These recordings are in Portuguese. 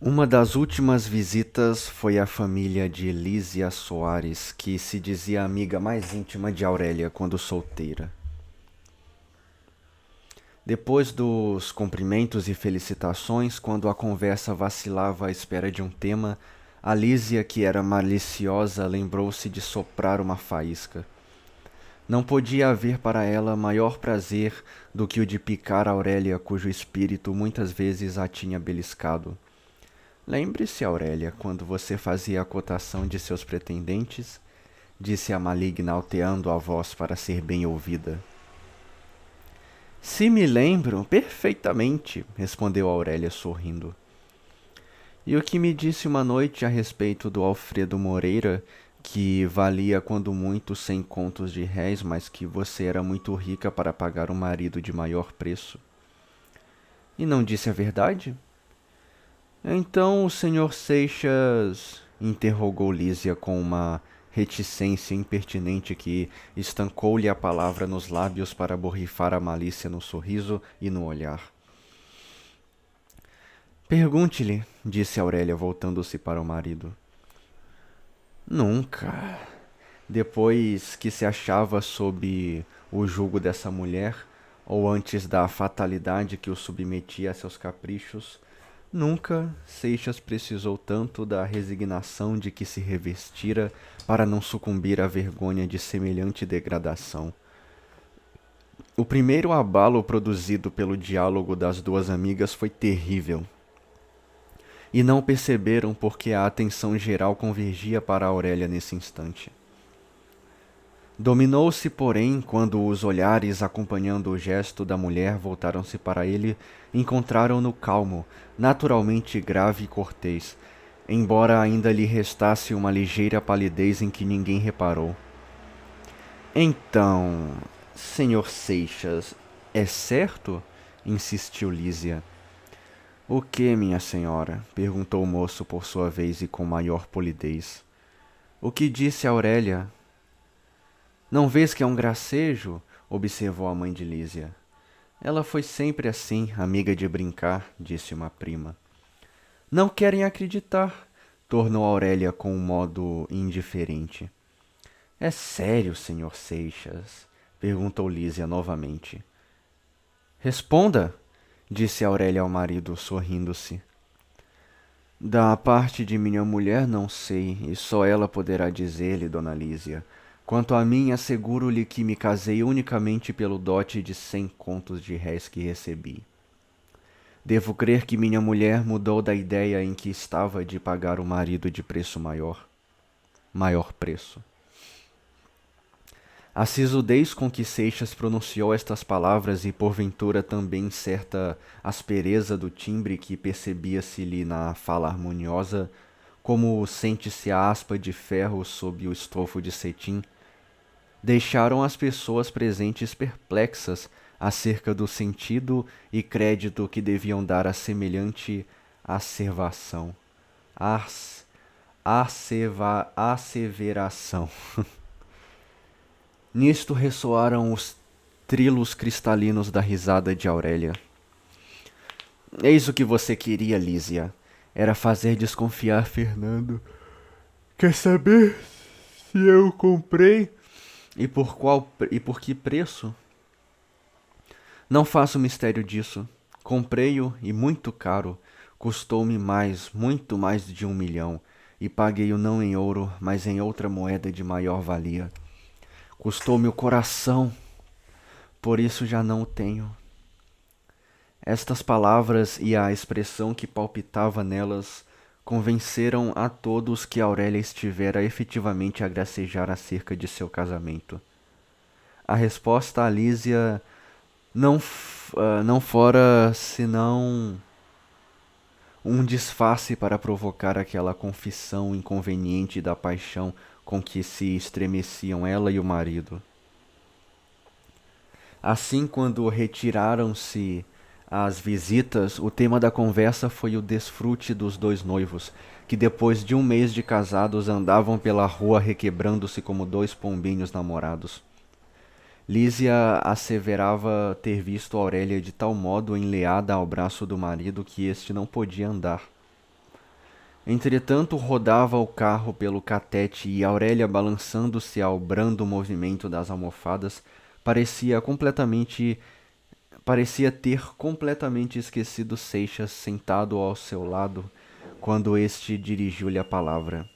Uma das últimas visitas foi a família de Lísia Soares, que se dizia a amiga mais íntima de Aurélia quando solteira. Depois dos cumprimentos e felicitações, quando a conversa vacilava à espera de um tema, a Lísia, que era maliciosa, lembrou-se de soprar uma faísca. Não podia haver para ela maior prazer do que o de picar Aurélia, cujo espírito muitas vezes a tinha beliscado. Lembre-se, Aurélia, quando você fazia a cotação de seus pretendentes, disse a maligna alteando a voz para ser bem ouvida. Se me lembro, perfeitamente, respondeu Aurélia sorrindo. E o que me disse uma noite a respeito do Alfredo Moreira, que valia quando muito 100 contos de réis, mas que você era muito rica para pagar um marido de maior preço. E não disse a verdade? Então o senhor Seixas, interrogou Lísia com uma reticência impertinente que estancou-lhe a palavra nos lábios para borrifar a malícia no sorriso e no olhar. Pergunte-lhe, disse Aurélia, voltando-se para o marido. Nunca. Depois que se achava sob o jugo dessa mulher, ou antes da fatalidade que o submetia a seus caprichos, nunca Seixas precisou tanto da resignação de que se revestira para não sucumbir à vergonha de semelhante degradação. O primeiro abalo produzido pelo diálogo das duas amigas foi terrível. E não perceberam porque a atenção geral convergia para Aurélia nesse instante. Dominou-se, porém, quando os olhares acompanhando o gesto da mulher voltaram-se para ele, encontraram-no calmo, naturalmente grave e cortês, embora ainda lhe restasse uma ligeira palidez em que ninguém reparou. Então, senhor Seixas, é certo? Insistiu Lísia. O que, minha senhora? Perguntou o moço por sua vez e com maior polidez. O que disse Aurélia? Não vês que é um gracejo? Observou a mãe de Lísia. Ela foi sempre assim, amiga de brincar, disse uma prima. Não querem acreditar, tornou Aurélia com um modo indiferente. É sério, senhor Seixas? Perguntou Lísia novamente. Responda, disse Aurélia ao marido, sorrindo-se. Da parte de minha mulher não sei, e só ela poderá dizer-lhe, dona Lísia. Quanto a mim, asseguro-lhe que me casei unicamente pelo dote de 100 contos de réis que recebi. Devo crer que minha mulher mudou da ideia em que estava de pagar o marido de preço maior preço. A sisudez com que Seixas pronunciou estas palavras e porventura também certa aspereza do timbre que percebia-se-lhe na fala harmoniosa, como sente-se a aspa de ferro sob o estofo de cetim, deixaram as pessoas presentes perplexas acerca do sentido e crédito que deviam dar a semelhante asservação. Asseveração. Nisto ressoaram os trilos cristalinos da risada de Aurélia. Eis o que você queria, Lísia. Era fazer desconfiar Fernando. Quer saber se eu comprei? E por que preço? Não faço mistério disso. Comprei-o e muito caro. Custou-me mais, muito mais de 1 milhão, e paguei-o não em ouro, mas em outra moeda de maior valia. Custou-me o coração, por isso já não o tenho. Estas palavras e a expressão que palpitava nelas convenceram a todos que Aurélia estivera efetivamente a gracejar acerca de seu casamento. A resposta a Lísia não fora senão um disfarce para provocar aquela confissão inconveniente da paixão com que se estremeciam ela e o marido. Assim, quando retiraram-se as visitas, o tema da conversa foi o desfrute dos dois noivos, que depois de um mês de casados andavam pela rua requebrando-se como dois pombinhos namorados. Lísia asseverava ter visto Aurélia de tal modo enleada ao braço do marido que este não podia andar. Entretanto, rodava o carro pelo catete e Aurélia, balançando-se ao brando movimento das almofadas, parecia completamente parecia ter completamente esquecido Seixas sentado ao seu lado quando este dirigiu-lhe a palavra.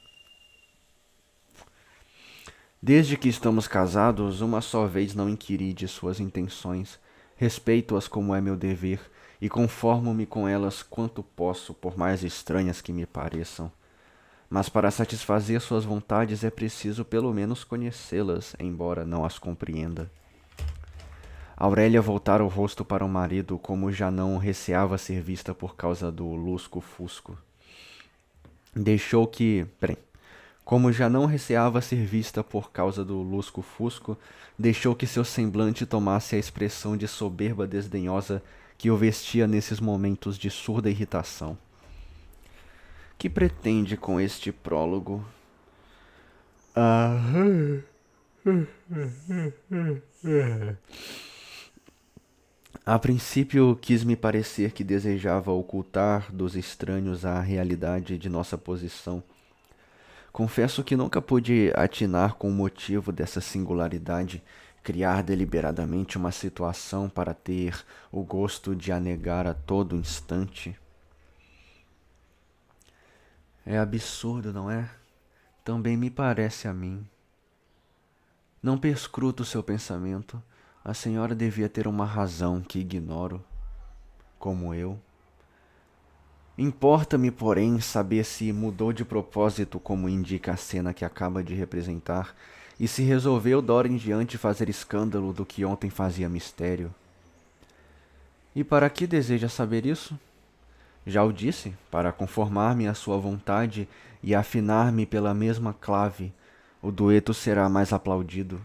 Desde que estamos casados, uma só vez não inquiri de suas intenções. Respeito-as como é meu dever e conformo-me com elas quanto posso, por mais estranhas que me pareçam. Mas para satisfazer suas vontades é preciso pelo menos conhecê-las, embora não as compreenda. Aurélia voltara o rosto para o marido, como já não receava ser vista por causa do lusco-fusco. Deixou que... Como já não receava ser vista por causa do lusco-fusco, deixou que seu semblante tomasse a expressão de soberba desdenhosa que o vestia nesses momentos de surda irritação. Que pretende com este prólogo? A princípio quis-me parecer que desejava ocultar dos estranhos a realidade de nossa posição. Confesso que nunca pude atinar com o motivo dessa singularidade, criar deliberadamente uma situação para ter o gosto de a negar a todo instante. É absurdo, não é? Também me parece a mim. Não perscruto seu pensamento. A senhora devia ter uma razão que ignoro, como eu. Importa-me, porém, saber se mudou de propósito, como indica a cena que acaba de representar, e se resolveu d'ora em diante fazer escândalo do que ontem fazia mistério. E para que deseja saber isso? Já o disse, para conformar-me à sua vontade e afinar-me pela mesma clave, o dueto será mais aplaudido.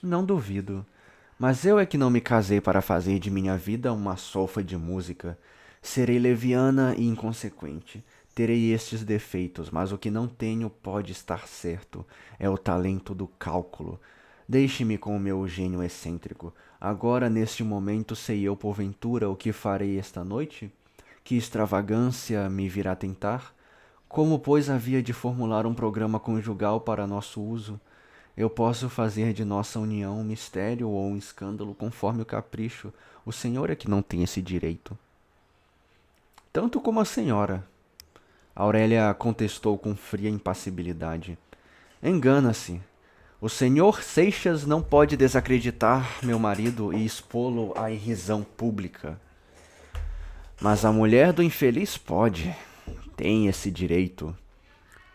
Não duvido, mas eu é que não me casei para fazer de minha vida uma solfa de música. Serei leviana e inconsequente. Terei estes defeitos, mas o que não tenho pode estar certo. É o talento do cálculo. Deixe-me com o meu gênio excêntrico. Agora, neste momento, sei eu, porventura, o que farei esta noite? Que extravagância me virá tentar? Como, pois, havia de formular um programa conjugal para nosso uso? Eu posso fazer de nossa união um mistério ou um escândalo conforme o capricho. O senhor é que não tem esse direito. Tanto como a senhora. Aurélia contestou com fria impassibilidade. Engana-se. O senhor Seixas não pode desacreditar meu marido e expô-lo à irrisão pública. Mas a mulher do infeliz pode. Tem esse direito.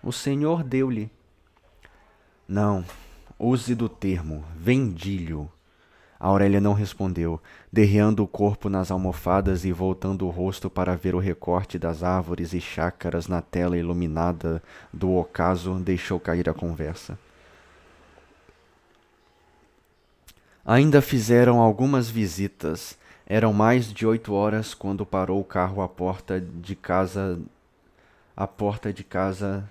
O senhor deu-lhe. Não, use do termo vendilho. Aurélia não respondeu, derreando o corpo nas almofadas e voltando o rosto para ver o recorte das árvores e chácaras na tela iluminada do ocaso, deixou cair a conversa. Ainda fizeram algumas visitas. Eram mais de 8 horas quando parou o carro à porta de casa. À porta de casa.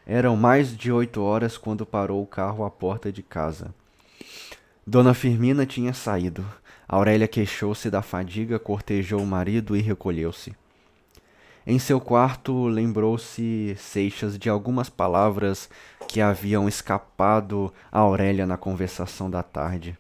Eram mais de 8 horas quando parou o carro à porta de casa. Dona Firmina tinha saído. Aurélia queixou-se da fadiga, cortejou o marido e recolheu-se. Em seu quarto, lembrou-se Seixas de algumas palavras que haviam escapado a Aurélia na conversação da tarde.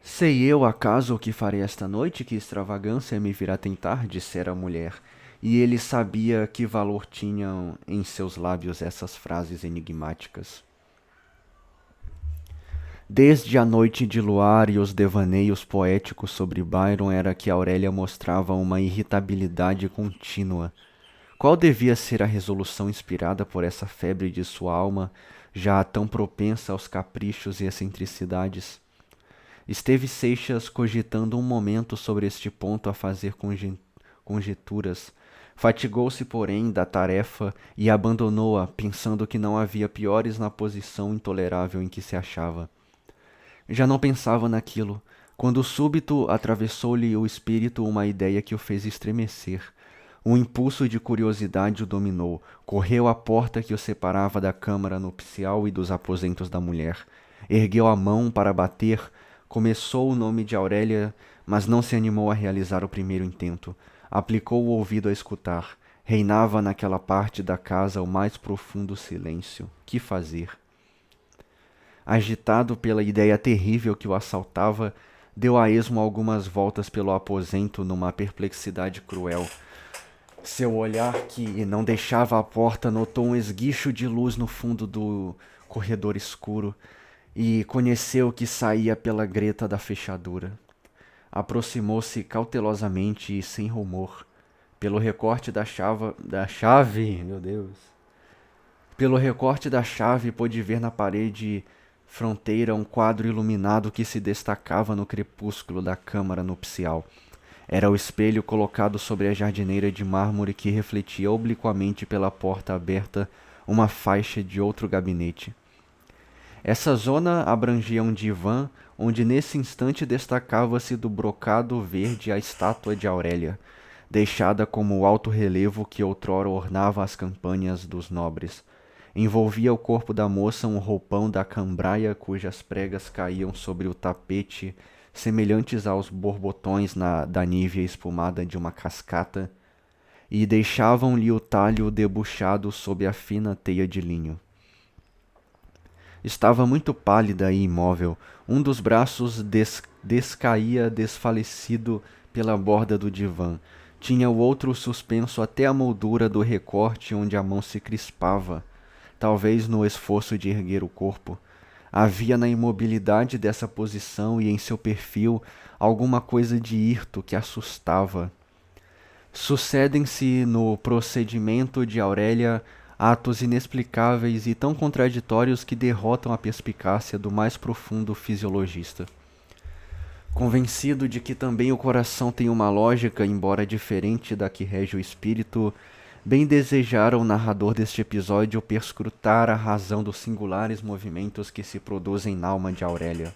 Sei eu, acaso, o que farei esta noite? Que extravagância me virá tentar, dissera a mulher, e ele sabia que valor tinham em seus lábios essas frases enigmáticas. Desde a noite de luar e os devaneios poéticos sobre Byron era que Aurélia mostrava uma irritabilidade contínua. Qual devia ser a resolução inspirada por essa febre de sua alma, já tão propensa aos caprichos e excentricidades? Esteve Seixas cogitando um momento sobre este ponto a fazer conjecturas. Fatigou-se, porém, da tarefa e abandonou-a, pensando que não havia piores na posição intolerável em que se achava. Já não pensava naquilo, quando súbito atravessou-lhe o espírito uma ideia que o fez estremecer. Um impulso de curiosidade o dominou. Correu à porta que o separava da câmara nupcial e dos aposentos da mulher. Ergueu a mão para bater. Começou o nome de Aurélia, mas não se animou a realizar o primeiro intento. Aplicou o ouvido a escutar. Reinava naquela parte da casa o mais profundo silêncio. Que fazer? Agitado pela ideia terrível que o assaltava, deu a esmo algumas voltas pelo aposento numa perplexidade cruel. Seu olhar, que não deixava a porta, notou um esguicho de luz no fundo do corredor escuro e conheceu que saía pela greta da fechadura. Aproximou-se cautelosamente e sem rumor. Pelo recorte da chave, meu Deus. Pelo recorte da chave pôde ver na parede fronteira um quadro iluminado que se destacava no crepúsculo da câmara nupcial. Era o espelho colocado sobre a jardineira de mármore que refletia obliquamente pela porta aberta uma faixa de outro gabinete. Essa zona abrangia um divã, onde nesse instante destacava-se do brocado verde a estátua de Aurélia, deixada como o alto relevo que outrora ornava as campanhas dos nobres. Envolvia o corpo da moça um roupão da cambraia cujas pregas caíam sobre o tapete, semelhantes aos borbotões da nívea espumada de uma cascata, e deixavam-lhe o talho debuxado sob a fina teia de linho. Estava muito pálida e imóvel. Um dos braços descaía desfalecido pela borda do divã. Tinha o outro suspenso até a moldura do recorte onde a mão se crispava, talvez no esforço de erguer o corpo. Havia na imobilidade dessa posição e em seu perfil alguma coisa de hirto que assustava. Sucedem-se no procedimento de Aurélia atos inexplicáveis e tão contraditórios que derrotam a perspicácia do mais profundo fisiologista. Convencido de que também o coração tem uma lógica, embora diferente da que rege o espírito, bem desejara o narrador deste episódio perscrutar a razão dos singulares movimentos que se produzem na alma de Aurélia.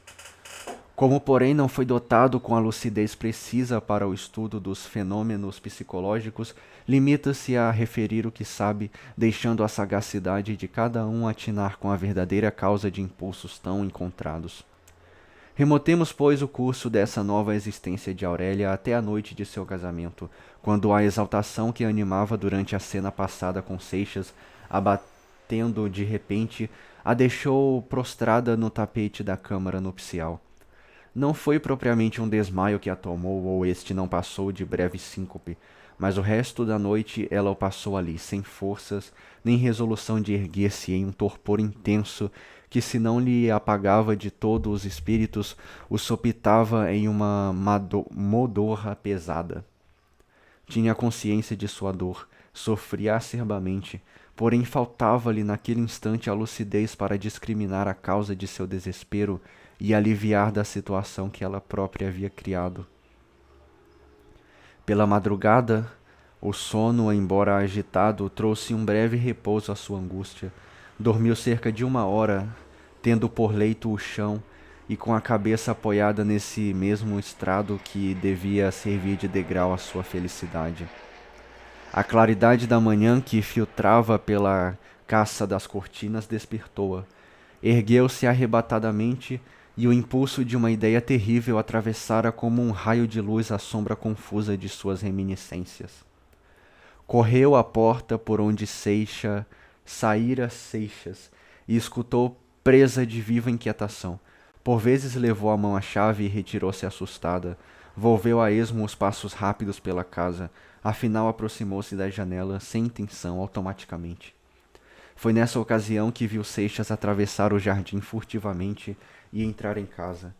Como, porém, não foi dotado com a lucidez precisa para o estudo dos fenômenos psicológicos, limita-se a referir o que sabe, deixando a sagacidade de cada um atinar com a verdadeira causa de impulsos tão encontrados. Remotemos, pois, o curso dessa nova existência de Aurélia até a noite de seu casamento, quando a exaltação que a animava durante a cena passada com Seixas, abatendo de repente, a deixou prostrada no tapete da câmara nupcial. Não foi propriamente um desmaio que a tomou, ou este não passou de breve síncope, mas o resto da noite ela o passou ali, sem forças, nem resolução de erguer-se em um torpor intenso que, se não lhe apagava de todo os espíritos, o sopitava em uma modorra pesada. Tinha consciência de sua dor, sofria acerbamente, porém faltava-lhe naquele instante a lucidez para discriminar a causa de seu desespero e aliviar da situação que ela própria havia criado. Pela madrugada, o sono, embora agitado, trouxe um breve repouso à sua angústia. Dormiu cerca de 1 hora, tendo por leito o chão e com a cabeça apoiada nesse mesmo estrado que devia servir de degrau à sua felicidade. A claridade da manhã que filtrava pela caça das cortinas despertou-a. Ergueu-se arrebatadamente e o impulso de uma ideia terrível atravessara como um raio de luz a sombra confusa de suas reminiscências. Correu à porta por onde saíra Seixas e escutou presa de viva inquietação. Por vezes levou a mão à chave e retirou-se assustada. Volveu a esmo os passos rápidos pela casa. Afinal aproximou-se da janela sem intenção, automaticamente. Foi nessa ocasião que viu Seixas atravessar o jardim furtivamente e entrar em casa.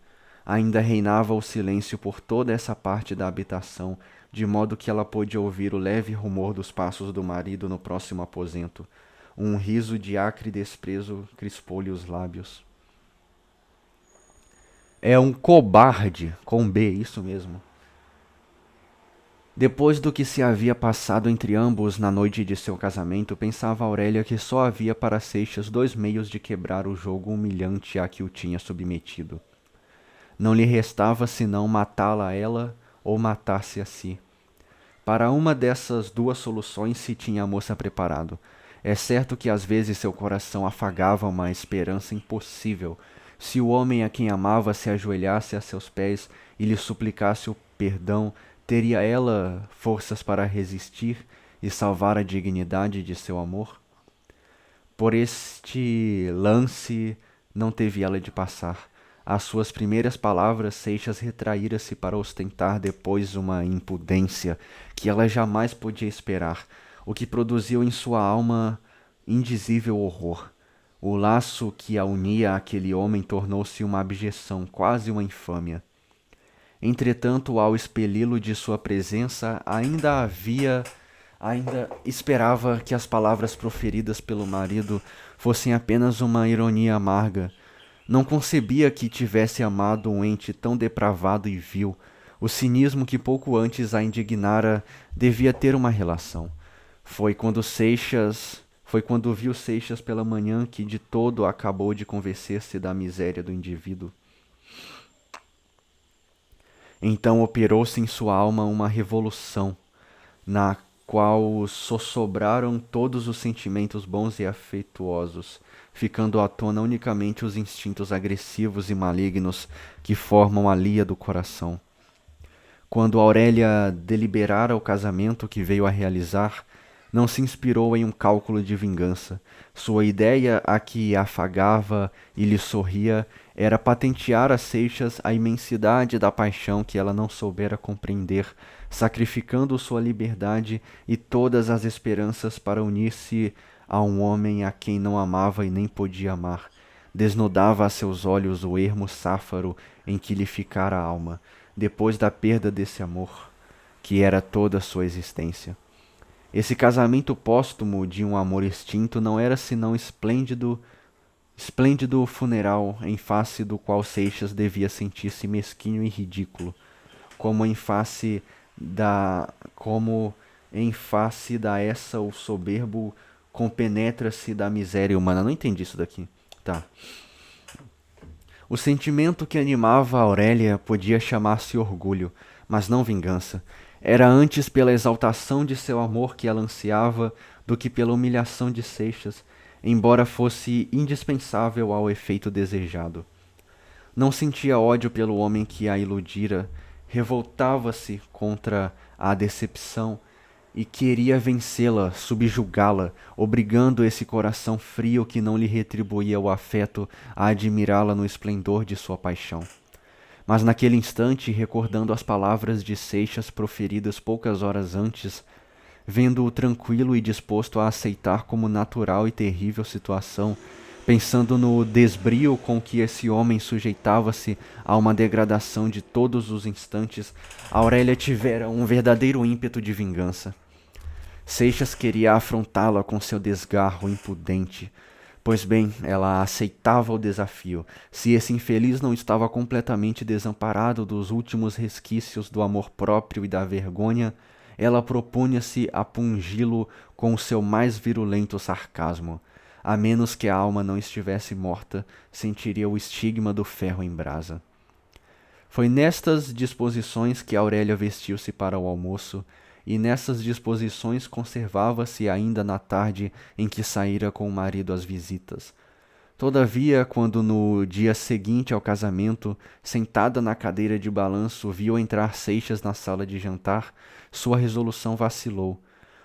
Ainda reinava o silêncio por toda essa parte da habitação, de modo que ela pôde ouvir o leve rumor dos passos do marido no próximo aposento. Um riso de acre desprezo crispou-lhe os lábios. É um cobarde, com B, isso mesmo. Depois do que se havia passado entre ambos na noite de seu casamento, pensava Aurélia que só havia para Seixas 2 meios de quebrar o jogo humilhante a que o tinha submetido. Não lhe restava senão matá-la a ela ou matar-se a si. Para uma dessas 2 soluções se tinha a moça preparado. É certo que às vezes seu coração afagava uma esperança impossível. Se o homem a quem amava se ajoelhasse a seus pés e lhe suplicasse o perdão, Teria ela forças para resistir e salvar a dignidade de seu amor? Por este lance não teve ela de passar. Às suas primeiras palavras, Seixas retraíra-se para ostentar depois uma impudência que ela jamais podia esperar, o que produziu em sua alma indizível horror. O laço que a unia àquele homem tornou-se uma abjeção, quase uma infâmia. Entretanto, ao expeli-lo de sua presença, ainda esperava que as palavras proferidas pelo marido fossem apenas uma ironia amarga. Não concebia que tivesse amado um ente tão depravado e vil. O cinismo que pouco antes a indignara devia ter uma relação. Foi quando viu Seixas pela manhã que de todo acabou de convencer-se da miséria do indivíduo. Então operou-se em sua alma uma revolução, na qual sossobraram todos os sentimentos bons e afetuosos, ficando à tona unicamente os instintos agressivos e malignos que formam a lia do coração. Quando Aurélia deliberara o casamento que veio a realizar, não se inspirou em um cálculo de vingança. Sua ideia, a que afagava e lhe sorria, era patentear a Seixas a imensidade da paixão que ela não soubera compreender, sacrificando sua liberdade e todas as esperanças para unir-se a um homem a quem não amava e nem podia amar. Desnudava a seus olhos o ermo sáfaro em que lhe ficara a alma, depois da perda desse amor, que era toda a sua existência. Esse casamento póstumo de um amor extinto não era senão esplêndido funeral em face do qual Seixas devia sentir-se mesquinho e ridículo, como em face da essa o soberbo compenetra-se da miséria humana. Não entendi isso daqui. Tá. O sentimento que animava Aurélia podia chamar-se orgulho, mas não vingança. Era antes pela exaltação de seu amor que ela ansiava do que pela humilhação de Seixas, embora fosse indispensável ao efeito desejado. Não sentia ódio pelo homem que a iludira, revoltava-se contra a decepção e queria vencê-la, subjugá-la, obrigando esse coração frio que não lhe retribuía o afeto a admirá-la no esplendor de sua paixão. Mas naquele instante, recordando as palavras de Seixas proferidas poucas horas antes, vendo-o tranquilo e disposto a aceitar como natural e terrível situação, pensando no desbrio com que esse homem sujeitava-se a uma degradação de todos os instantes, Aurélia tivera um verdadeiro ímpeto de vingança. Seixas queria afrontá-la com seu desgarro impudente. Pois bem, ela aceitava o desafio. Se esse infeliz não estava completamente desamparado dos últimos resquícios do amor próprio e da vergonha, ela propunha-se a pungi-lo com o seu mais virulento sarcasmo. A menos que a alma não estivesse morta, sentiria o estigma do ferro em brasa. Foi nestas disposições que Aurélia vestiu-se para o almoço, e nessas disposições conservava-se ainda na tarde em que saíra com o marido às visitas. Todavia, quando no dia seguinte ao casamento, sentada na cadeira de balanço, viu entrar Seixas na sala de jantar, sua resolução vacilou.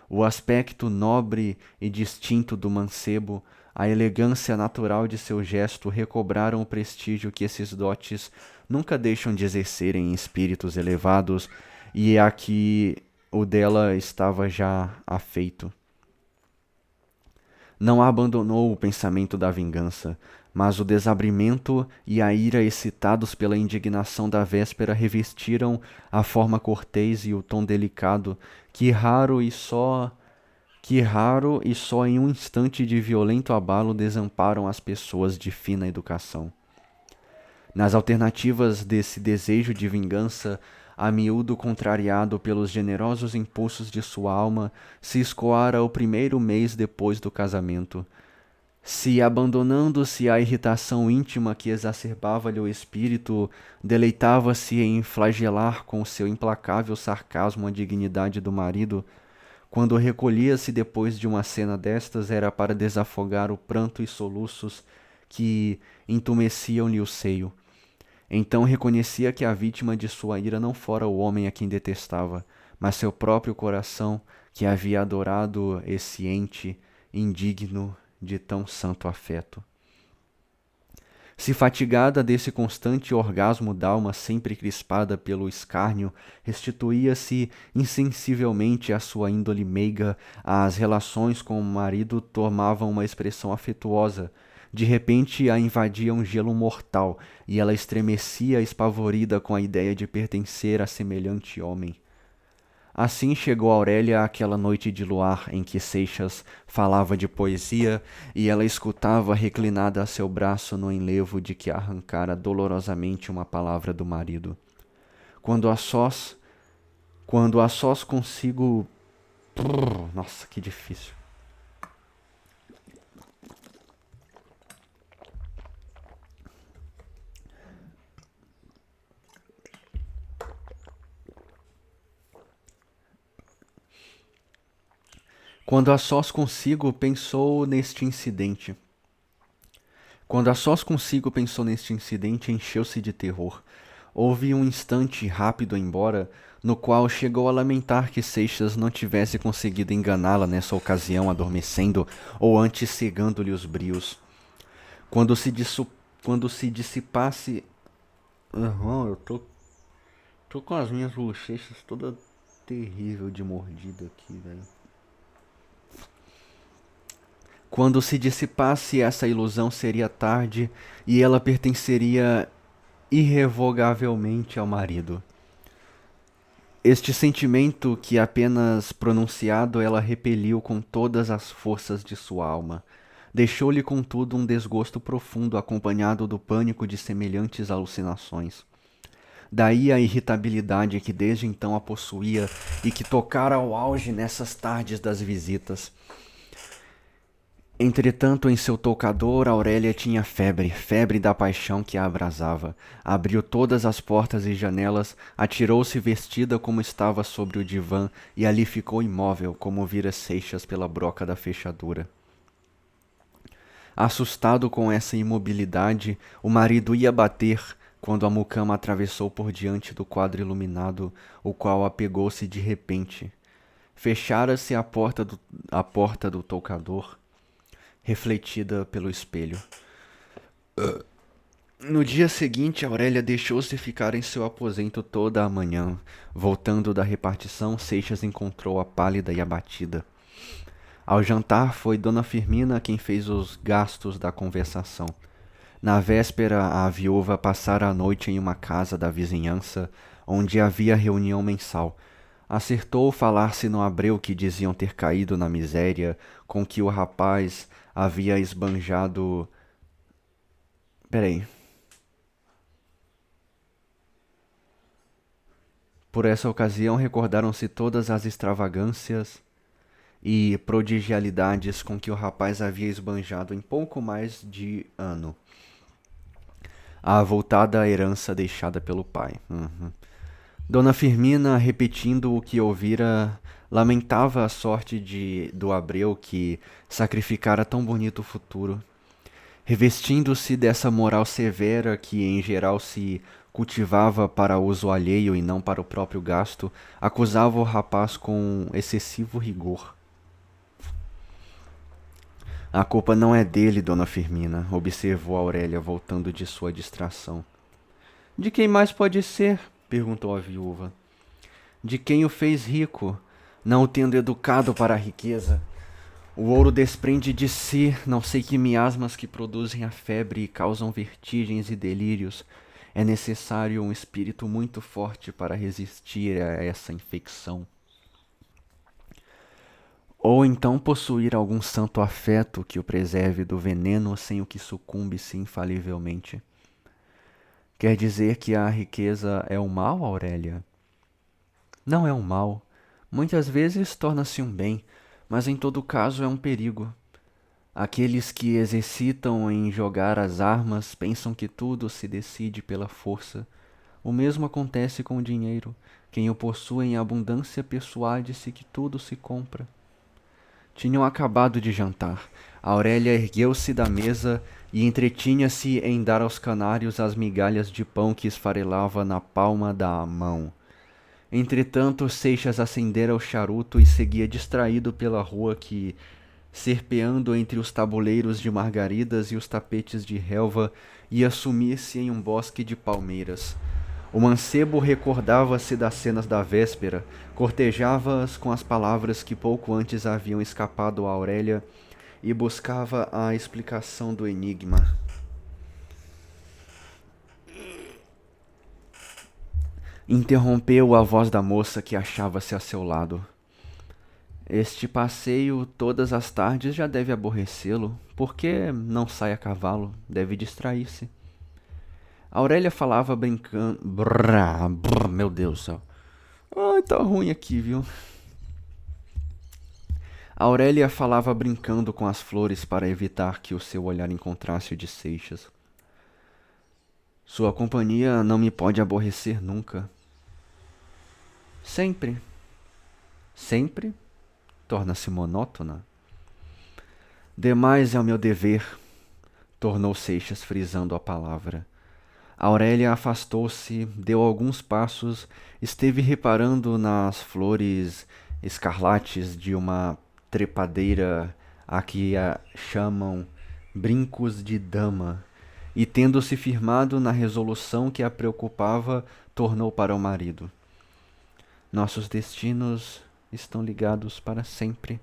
O aspecto nobre e distinto do mancebo, a elegância natural de seu gesto recobraram o prestígio que esses dotes nunca deixam de exercer em espíritos elevados e a que o dela estava já afeito. Não abandonou o pensamento da vingança, mas o desabrimento e a ira excitados pela indignação da véspera revestiram a forma cortês e o tom delicado que raro e só em um instante de violento abalo desamparam as pessoas de fina educação. Nas alternativas desse desejo de vingança, a miúdo contrariado pelos generosos impulsos de sua alma, se escoara o primeiro mês depois do casamento. Se, abandonando-se à irritação íntima que exacerbava-lhe o espírito, deleitava-se em flagelar com seu implacável sarcasmo a dignidade do marido, quando recolhia-se depois de uma cena destas era para desafogar o pranto e soluços que entumeciam-lhe o seio. Então reconhecia que a vítima de sua ira não fora o homem a quem detestava, mas seu próprio coração, que havia adorado esse ente indigno de tão santo afeto. Se fatigada desse constante orgasmo d'alma sempre crispada pelo escárnio, restituía-se insensivelmente à sua índole meiga, as relações com o marido tomavam uma expressão afetuosa. De repente a invadia um gelo mortal, e ela estremecia espavorida com a ideia de pertencer a semelhante homem. Assim chegou Aurélia àquela noite de luar em que Seixas falava de poesia e ela escutava reclinada a seu braço no enlevo de que arrancara dolorosamente uma palavra do marido. Quando a sós, quando a sós consigo... Nossa, que difícil. Quando a sós consigo pensou neste incidente. Quando a sós consigo pensou neste incidente, encheu-se de terror. Houve um instante rápido embora, no qual chegou a lamentar que Seixas não tivesse conseguido enganá-la nessa ocasião adormecendo, ou antes cegando-lhe os brios. Quando se, quando se dissipasse... eu tô com as minhas bochechas toda terrível de mordida aqui, velho. Quando se dissipasse essa ilusão seria tarde e ela pertenceria irrevogavelmente ao marido. Este sentimento que apenas pronunciado ela repeliu com todas as forças de sua alma. Deixou-lhe, contudo, um desgosto profundo acompanhado do pânico de semelhantes alucinações. Daí a irritabilidade que desde então a possuía e que tocara ao auge nessas tardes das visitas. Entretanto, em seu toucador, Aurélia tinha febre, febre da paixão que a abrasava. Abriu todas as portas e janelas, atirou-se vestida como estava sobre o divã e ali ficou imóvel, como vira Seixas pela broca da fechadura. Assustado com essa imobilidade, o marido ia bater quando a mucama atravessou por diante do quadro iluminado, o qual apegou-se de repente. Fechara-se a porta do toucador, refletida pelo espelho. No dia seguinte, Aurélia deixou-se ficar em seu aposento toda a manhã. Voltando da repartição, Seixas encontrou-a pálida e abatida. Ao jantar, foi Dona Firmina quem fez os gastos da conversação. Na véspera, a viúva passara a noite em uma casa da vizinhança, onde havia reunião mensal. Acertou falar-se no Abreu que diziam ter caído na miséria com que o rapaz havia esbanjado... Peraí. Por essa ocasião recordaram-se todas as extravagâncias e prodigialidades com que o rapaz havia esbanjado em pouco mais de ano. A avultada herança deixada pelo pai. Dona Firmina, repetindo o que ouvira, lamentava a sorte do Abreu que sacrificara tão bonito futuro. Revestindo-se dessa moral severa que em geral se cultivava para uso alheio e não para o próprio gasto, acusava o rapaz com excessivo rigor. A culpa não é dele, Dona Firmina, observou Aurélia, voltando de sua distração. De quem mais pode ser? Perguntou a viúva. De quem o fez rico, não o tendo educado para a riqueza. O ouro desprende de si não sei que miasmas que produzem a febre e causam vertigens e delírios. É necessário um espírito muito forte para resistir a essa infecção. Ou então possuir algum santo afeto que o preserve do veneno sem o que sucumbe-se infalivelmente. Quer dizer que a riqueza é um mal, Aurélia? Não é um mal. Muitas vezes torna-se um bem, mas em todo caso é um perigo. Aqueles que exercitam em jogar as armas pensam que tudo se decide pela força. O mesmo acontece com o dinheiro. Quem o possui em abundância persuade-se que tudo se compra. Tinham acabado de jantar. Aurélia ergueu-se da mesa e entretinha-se em dar aos canários as migalhas de pão que esfarelava na palma da mão. Entretanto, Seixas acendera o charuto e seguia distraído pela rua que, serpeando entre os tabuleiros de margaridas e os tapetes de relva, ia sumir-se em um bosque de palmeiras. O mancebo recordava-se das cenas da véspera, cortejava-as com as palavras que pouco antes haviam escapado a Aurélia e buscava a explicação do enigma. Interrompeu a voz da moça que achava-se a seu lado. Este passeio todas as tardes já deve aborrecê-lo. Por que não sai a cavalo? Deve distrair-se. Aurélia falava brincando. Meu Deus do céu. Ai, tá ruim aqui, viu? Aurélia falava brincando com as flores para evitar que o seu olhar encontrasse o de Seixas. Sua companhia não me pode aborrecer nunca. Sempre. Sempre? Torna-se monótona. Demais é o meu dever, tornou Seixas frisando a palavra. Aurélia afastou-se, deu alguns passos, esteve reparando nas flores escarlates de uma trepadeira a que a chamam brincos de dama, e tendo-se firmado na resolução que a preocupava, tornou para o marido. Nossos destinos estão ligados para sempre.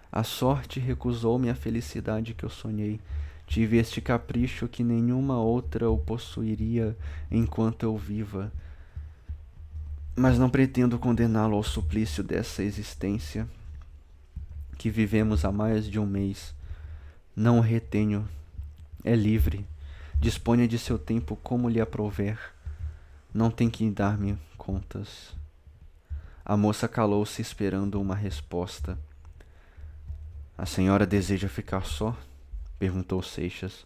A sorte recusou-me a felicidade que eu sonhei. Tive este capricho que nenhuma outra o possuiria enquanto eu viva. Mas não pretendo condená-lo ao suplício dessa existência que vivemos há mais de um mês. Não o retenho. É livre. Disponha de seu tempo como lhe aprouver. Não tem que dar-me contas. A moça calou-se esperando uma resposta. A senhora deseja ficar só? Perguntou Seixas.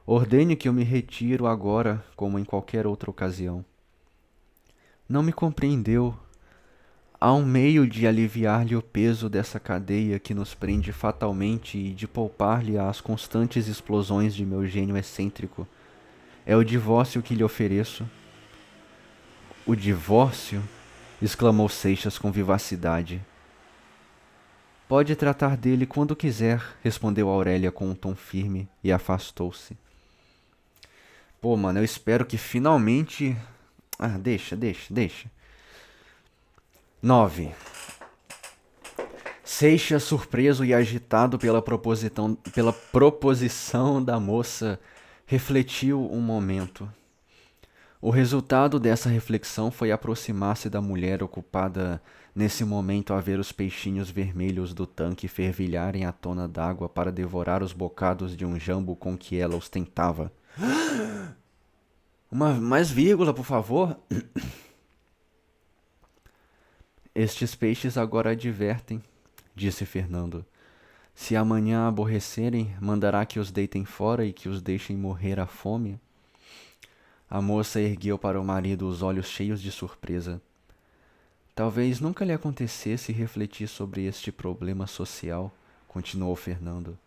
Ordene que eu me retiro agora, como em qualquer outra ocasião. Não me compreendeu. Há um meio de aliviar-lhe o peso dessa cadeia que nos prende fatalmente e de poupar-lhe as constantes explosões de meu gênio excêntrico. É o divórcio que lhe ofereço. O divórcio? Exclamou Seixas com vivacidade. Pode tratar dele quando quiser, respondeu Aurélia com um tom firme e afastou-se. Pô, mano, eu espero que finalmente... deixa. 9. Seixas, surpreso e agitado pela proposição da moça, refletiu um momento. O resultado dessa reflexão foi aproximar-se da mulher ocupada nesse momento a ver os peixinhos vermelhos do tanque fervilharem à tona d'água para devorar os bocados de um jambo com que ela ostentava. Mais vírgula, por favor. Estes peixes agora advertem, disse Fernando. Se amanhã aborrecerem, mandará que os deitem fora e que os deixem morrer à fome? A moça ergueu para o marido os olhos cheios de surpresa. Talvez nunca lhe acontecesse refletir sobre este problema social, continuou Fernando.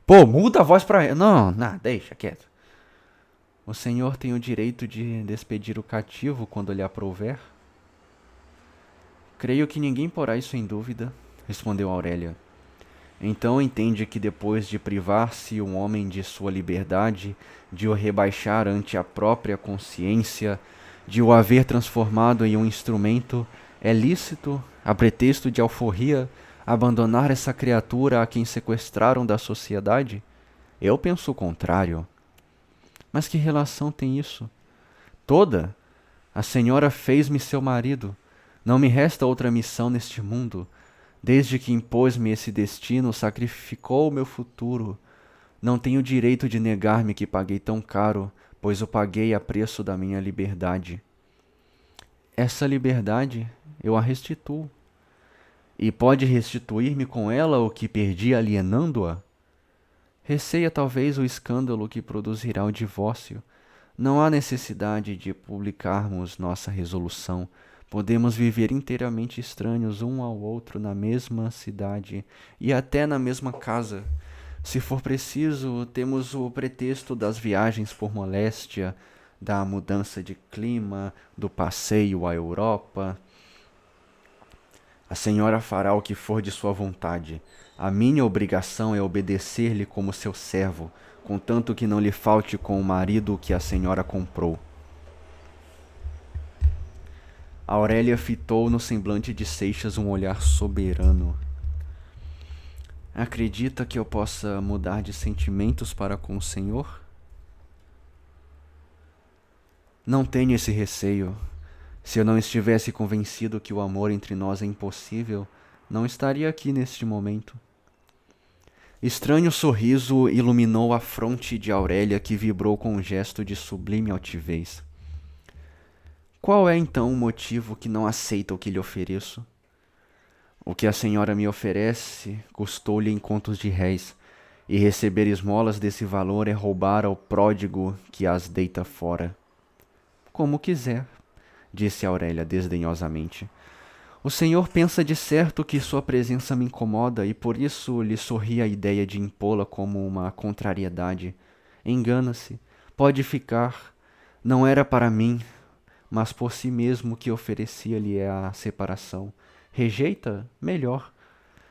Pô, muda a voz pra... Não, deixa quieto. O senhor tem o direito de despedir o cativo quando lhe aprouver? Creio que ninguém porá isso em dúvida, respondeu Aurélia. Então entende que depois de privar-se um homem de sua liberdade, de o rebaixar ante a própria consciência, de o haver transformado em um instrumento, é lícito, a pretexto de alforria, abandonar essa criatura a quem sequestraram da sociedade? Eu penso o contrário. Mas que relação tem isso? Toda. A senhora fez-me seu marido. Não me resta outra missão neste mundo. Desde que impôs-me esse destino, sacrificou o meu futuro. Não tenho direito de negar-me que paguei tão caro, pois o paguei a preço da minha liberdade. Essa liberdade eu a restituo. E pode restituir-me com ela o que perdi alienando-a? Receia talvez o escândalo que produzirá o divórcio. Não há necessidade de publicarmos nossa resolução. Podemos viver inteiramente estranhos um ao outro na mesma cidade e até na mesma casa. Se for preciso, temos o pretexto das viagens por moléstia, da mudança de clima, do passeio à Europa. A senhora fará o que for de sua vontade. A minha obrigação é obedecer-lhe como seu servo, contanto que não lhe falte com o marido que a senhora comprou. Aurélia fitou no semblante de Seixas um olhar soberano. Acredita que eu possa mudar de sentimentos para com o senhor? Não tenho esse receio. Se eu não estivesse convencido que o amor entre nós é impossível, não estaria aqui neste momento. Estranho sorriso iluminou a fronte de Aurélia, que vibrou com um gesto de sublime altivez. Qual é então o motivo que não aceita o que lhe ofereço? O que a senhora me oferece custou-lhe em contos de réis, e receber esmolas desse valor é roubar ao pródigo que as deita fora. Como quiser, disse Aurélia desdenhosamente. O senhor pensa de certo que sua presença me incomoda e por isso lhe sorri a ideia de impô-la como uma contrariedade. Engana-se. Pode ficar. Não era para mim, mas por si mesmo que oferecia-lhe a separação. Rejeita? Melhor.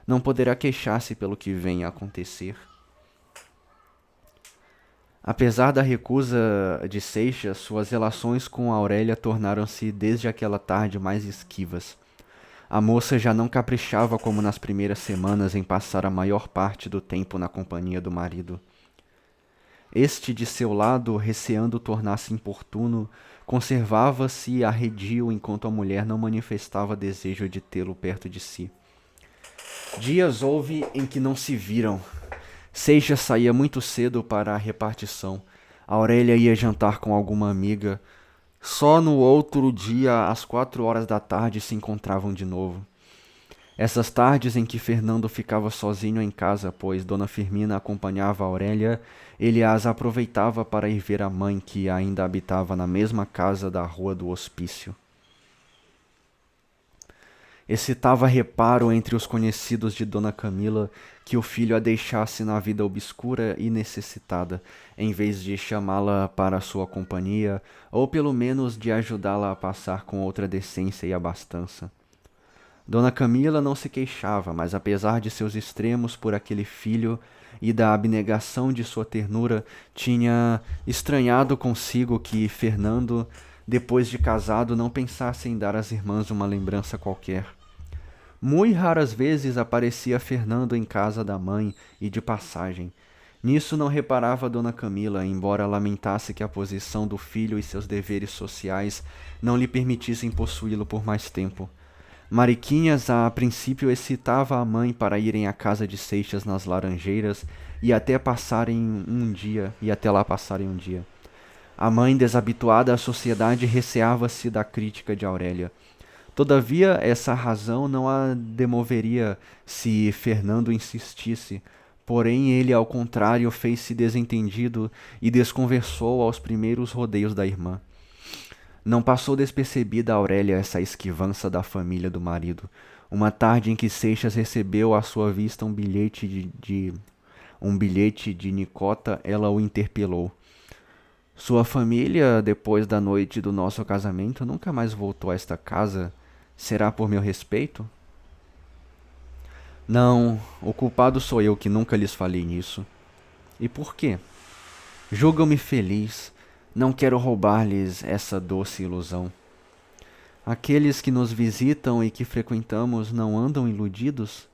Não poderá queixar-se pelo que venha a acontecer. Apesar da recusa de Seixas, suas relações com Aurélia tornaram-se desde aquela tarde mais esquivas. A moça já não caprichava como nas primeiras semanas em passar a maior parte do tempo na companhia do marido. Este, de seu lado, receando tornar-se importuno, conservava-se arredio enquanto a mulher não manifestava desejo de tê-lo perto de si. Dias houve em que não se viram. Seixas saía muito cedo para a repartição. Aurélia ia jantar com alguma amiga. Só no outro dia, às 4 horas da tarde, se encontravam de novo. Essas tardes em que Fernando ficava sozinho em casa, pois Dona Firmina acompanhava Aurélia, ele as aproveitava para ir ver a mãe, que ainda habitava na mesma casa da Rua do Hospício. Excitava reparo entre os conhecidos de Dona Camila que o filho a deixasse na vida obscura e necessitada, em vez de chamá-la para sua companhia, ou pelo menos de ajudá-la a passar com outra decência e abastança. Dona Camila não se queixava, mas apesar de seus extremos por aquele filho e da abnegação de sua ternura, tinha estranhado consigo que Fernando, depois de casado, não pensasse em dar às irmãs uma lembrança qualquer. Muito raras vezes aparecia Fernando em casa da mãe e de passagem. Nisso não reparava Dona Camila, embora lamentasse que a posição do filho e seus deveres sociais não lhe permitissem possuí-lo por mais tempo. Mariquinhas a princípio excitava a mãe para irem à casa de Seixas nas Laranjeiras e até lá passarem um dia. A mãe, desabituada à sociedade, receava-se da crítica de Aurélia. Todavia, essa razão não a demoveria se Fernando insistisse, porém ele, ao contrário, fez-se desentendido e desconversou aos primeiros rodeios da irmã. Não passou despercebida a Aurélia essa esquivança da família do marido. Uma tarde em que Seixas recebeu à sua vista um bilhete de Nicota, ela o interpelou. Sua família, depois da noite do nosso casamento, nunca mais voltou a esta casa? Será por meu respeito? Não, o culpado sou eu que nunca lhes falei nisso. E por quê? Julgam-me feliz. Não quero roubar-lhes essa doce ilusão. Aqueles que nos visitam e que frequentamos não andam iludidos?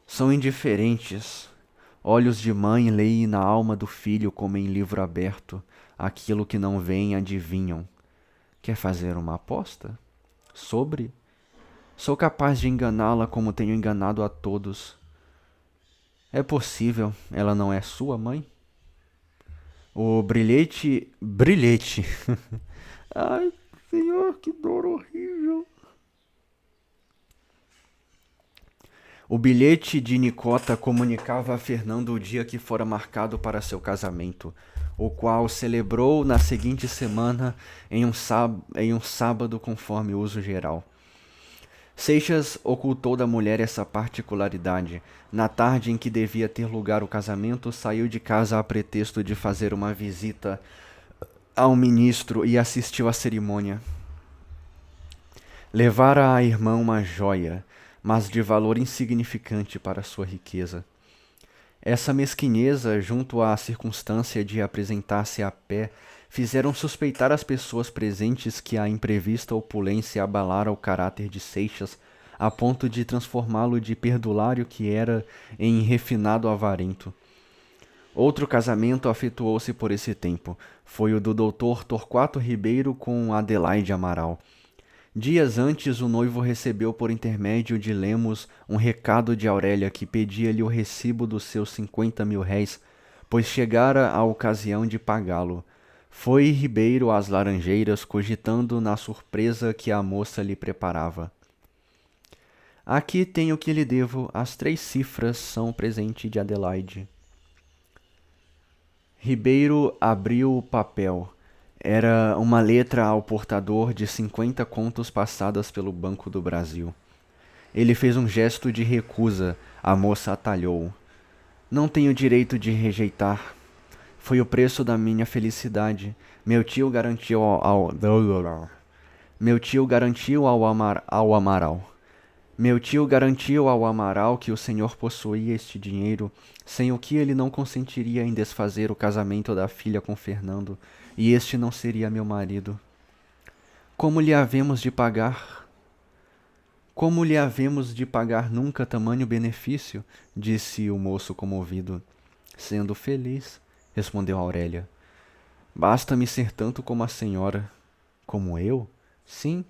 São indiferentes. Olhos de mãe leem na alma do filho como em livro aberto. Aquilo que não vem adivinham. Quer fazer uma aposta? Sobre? Sou capaz de enganá-la como tenho enganado a todos. É possível, ela não é sua mãe? O brilhete... Brilhete! Ai, senhor, que dor horrível! O bilhete de Nicota comunicava a Fernando o dia que fora marcado para seu casamento, o qual celebrou na seguinte semana em um sábado conforme o uso geral. Seixas ocultou da mulher essa particularidade. Na tarde em que devia ter lugar o casamento, saiu de casa a pretexto de fazer uma visita ao ministro e assistiu à cerimônia. Levara à irmã uma joia, mas de valor insignificante para sua riqueza. Essa mesquinheza, junto à circunstância de apresentar-se a pé, fizeram suspeitar as pessoas presentes que a imprevista opulência abalara o caráter de Seixas, a ponto de transformá-lo de perdulário que era em refinado avarento. Outro casamento afetuou-se por esse tempo. Foi o do Dr. Torquato Ribeiro com Adelaide Amaral. Dias antes, o noivo recebeu por intermédio de Lemos um recado de Aurélia que pedia-lhe o recibo dos seus 50.000 réis, pois chegara a ocasião de pagá-lo. Foi Ribeiro às Laranjeiras, cogitando na surpresa que a moça lhe preparava. Aqui tenho o que lhe devo, as 3 cifras são presente de Adelaide. Ribeiro abriu o papel. Era uma letra ao portador de 50 contos passadas pelo Banco do Brasil. Ele fez um gesto de recusa. A moça atalhou. Não tenho direito de rejeitar. Foi o preço da minha felicidade. Meu tio garantiu ao Amaral. Meu tio garantiu ao Amaral que o senhor possuía este dinheiro, sem o que ele não consentiria em desfazer o casamento da filha com Fernando, e este não seria meu marido. Como lhe havemos de pagar? Como lhe havemos de pagar nunca tamanho benefício? Disse o moço comovido. Sendo feliz, respondeu Aurélia. Basta-me ser tanto como a senhora. Como eu? Sim.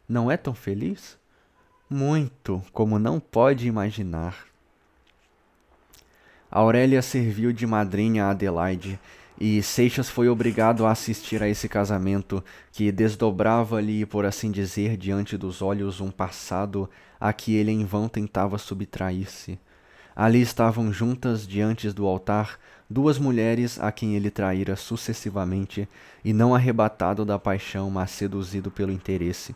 Não é tão feliz? Muito, como não pode imaginar. Aurélia serviu de madrinha a Adelaide, e Seixas foi obrigado a assistir a esse casamento que desdobrava-lhe, por assim dizer, diante dos olhos um passado a que ele em vão tentava subtrair-se. Ali estavam juntas diante do altar 2 mulheres a quem ele traíra sucessivamente, e não arrebatado da paixão, mas seduzido pelo interesse.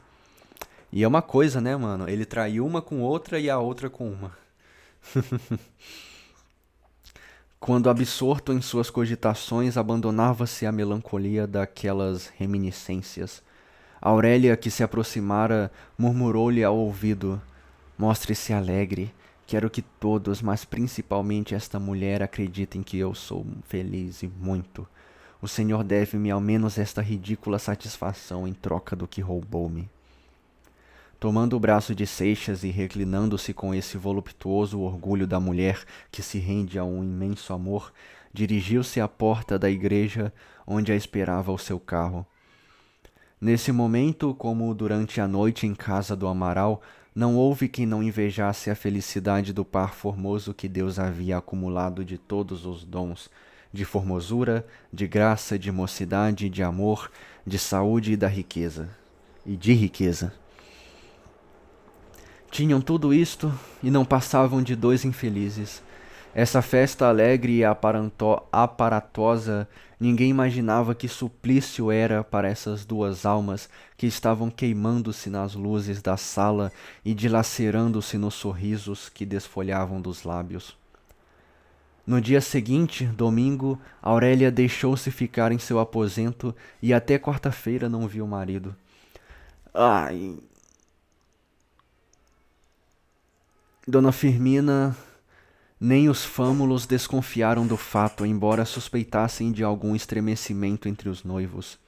E é uma coisa, né, mano? Ele traiu uma com outra e a outra com uma. Quando absorto em suas cogitações, abandonava-se à melancolia daquelas reminiscências. Aurélia, que se aproximara, murmurou-lhe ao ouvido: Mostre-se alegre. Quero que todos, mas principalmente esta mulher, acreditem que eu sou feliz e muito. O senhor deve-me ao menos esta ridícula satisfação em troca do que roubou-me. Tomando o braço de Seixas e reclinando-se com esse voluptuoso orgulho da mulher que se rende a um imenso amor, dirigiu-se à porta da igreja onde a esperava o seu carro. Nesse momento, como durante a noite em casa do Amaral, não houve quem não invejasse a felicidade do par formoso que Deus havia acumulado de todos os dons, de formosura, de graça, de mocidade, de amor, de saúde e da riqueza. E de riqueza. Tinham tudo isto e não passavam de 2 infelizes. Essa festa alegre e aparatosa, ninguém imaginava que suplício era para essas 2 almas que estavam queimando-se nas luzes da sala e dilacerando-se nos sorrisos que desfolhavam dos lábios. No dia seguinte, domingo, Aurélia deixou-se ficar em seu aposento e até quarta-feira não viu o marido. Ai... Dona Firmina nem os fâmulos desconfiaram do fato, embora suspeitassem de algum estremecimento entre os noivos.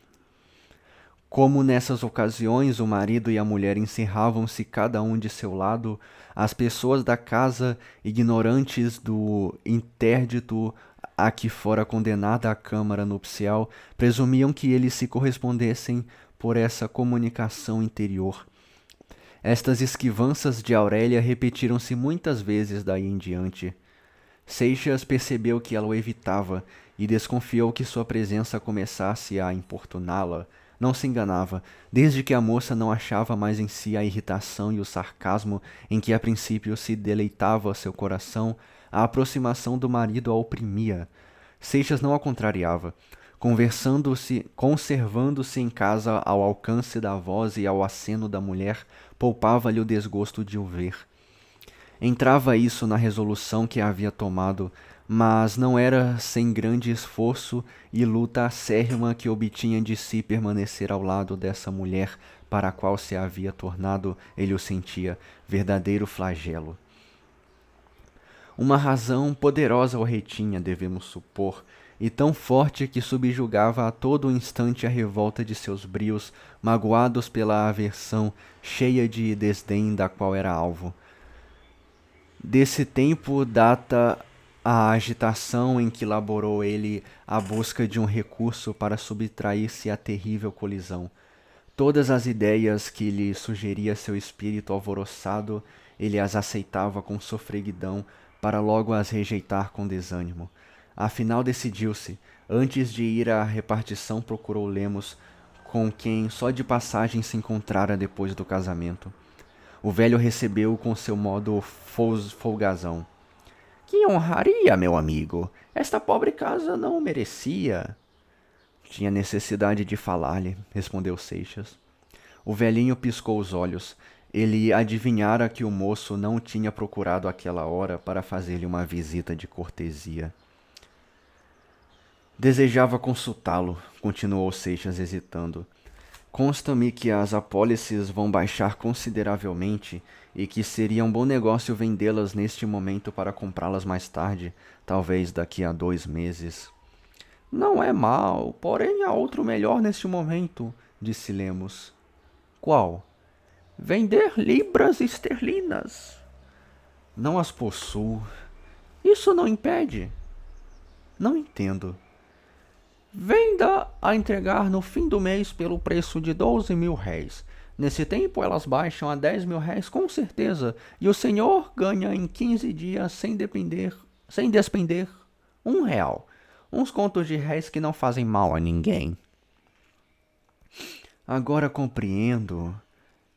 Como nessas ocasiões o marido e a mulher encerravam-se cada um de seu lado, as pessoas da casa, ignorantes do interdito a que fora condenada a câmara nupcial, presumiam que eles se correspondessem por essa comunicação interior. Estas esquivanças de Aurélia repetiram-se muitas vezes daí em diante. Seixas percebeu que ela o evitava e desconfiou que sua presença começasse a importuná-la. Não se enganava, desde que a moça não achava mais em si a irritação e o sarcasmo em que a princípio se deleitava seu coração, a aproximação do marido a oprimia. Seixas não a contrariava. conservando-se em casa ao alcance da voz e ao aceno da mulher, poupava-lhe o desgosto de o ver. Entrava isso na resolução que havia tomado, mas não era sem grande esforço e luta acérrima que obtinha de si permanecer ao lado dessa mulher para a qual se havia tornado, ele o sentia, verdadeiro flagelo. Uma razão poderosa o retinha, devemos supor, e tão forte que subjugava a todo instante a revolta de seus brios, magoados pela aversão cheia de desdém da qual era alvo. Desse tempo data a agitação em que laborou ele à busca de um recurso para subtrair-se à terrível colisão. Todas as ideias que lhe sugeria seu espírito alvoroçado, ele as aceitava com sofreguidão, para logo as rejeitar com desânimo. Afinal decidiu-se. Antes de ir à repartição procurou Lemos, com quem só de passagem se encontrara depois do casamento. O velho recebeu-o com seu modo folgazão. Que honraria, meu amigo! Esta pobre casa não o merecia. Tinha necessidade de falar-lhe, respondeu Seixas. O velhinho piscou os olhos. Ele adivinhara que o moço não tinha procurado aquela hora para fazer-lhe uma visita de cortesia. Desejava consultá-lo, continuou Seixas hesitando. Consta-me que as apólices vão baixar consideravelmente e que seria um bom negócio vendê-las neste momento para comprá-las mais tarde, talvez daqui a 2 meses. Não é mal, porém há outro melhor neste momento, disse Lemos. Qual? Vender libras esterlinas. Não as possuo. Isso não impede. Não entendo. Venda a entregar no fim do mês pelo preço de 12.000 réis. Nesse tempo elas baixam a 10.000 réis com certeza, e o senhor ganha em 15 dias sem despender R$ 1. Uns contos de réis que não fazem mal a ninguém. Agora compreendo.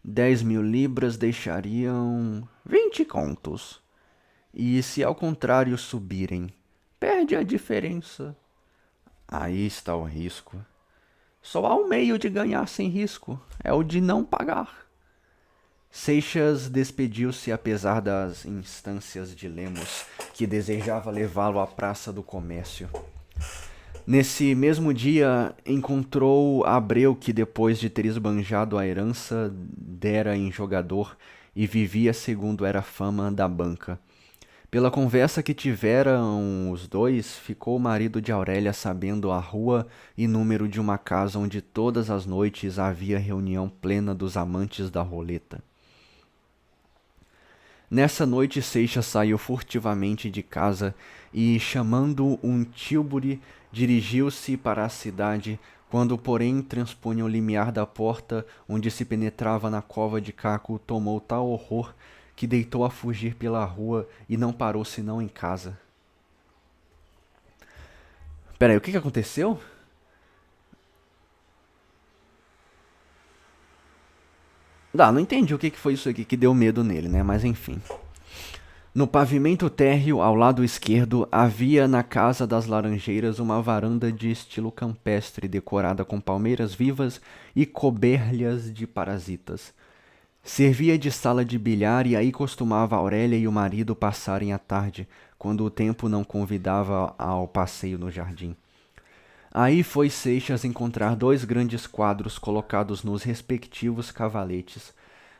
10.000 libras deixariam 20 contos. E se ao contrário subirem, perde a diferença. Aí está o risco. Só há um meio de ganhar sem risco, é o de não pagar. Seixas despediu-se apesar das instâncias de Lemos, que desejava levá-lo à Praça do Comércio. Nesse mesmo dia, encontrou Abreu, que depois de ter esbanjado a herança, dera em jogador e vivia segundo era fama da banca. Pela conversa que tiveram os dois, ficou o marido de Aurélia sabendo a rua e número de uma casa onde todas as noites havia reunião plena dos amantes da roleta. Nessa noite Seixas saiu furtivamente de casa e, chamando um tílburi, dirigiu-se para a cidade, quando, porém, transpunha o limiar da porta onde se penetrava na cova de Caco, tomou tal horror que deitou a fugir pela rua e não parou senão em casa. Peraí, o que aconteceu? Não entendi o que foi isso aqui que deu medo nele, né? Mas enfim. No pavimento térreo, ao lado esquerdo, havia na Casa das Laranjeiras uma varanda de estilo campestre decorada com palmeiras vivas e coberlhas de parasitas. Servia de sala de bilhar e aí costumava Aurélia e o marido passarem a tarde, quando o tempo não convidava ao passeio no jardim. Aí foi Seixas encontrar 2 grandes quadros colocados nos respectivos cavaletes.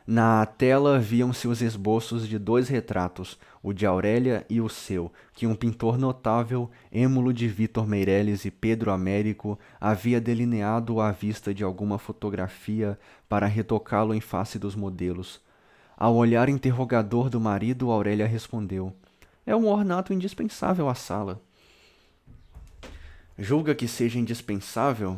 Na tela viam-se os esboços de 2 retratos, o de Aurélia e o seu, que um pintor notável, êmulo de Vítor Meirelles e Pedro Américo, havia delineado à vista de alguma fotografia para retocá-lo em face dos modelos. Ao olhar interrogador do marido, Aurélia respondeu: "É um ornato indispensável à sala." "Julga que seja indispensável?"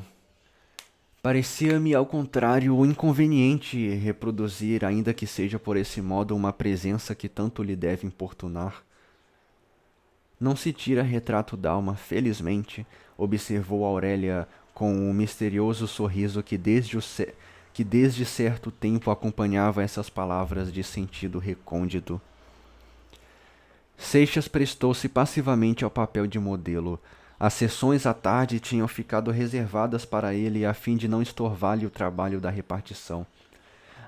Parecia-me, ao contrário, inconveniente reproduzir, ainda que seja por esse modo, uma presença que tanto lhe deve importunar. "Não se tira retrato d'alma, felizmente," observou Aurélia com um misterioso sorriso que desde certo tempo acompanhava essas palavras de sentido recôndito. Seixas prestou-se passivamente ao papel de modelo. As sessões à tarde tinham ficado reservadas para ele a fim de não estorvar-lhe o trabalho da repartição.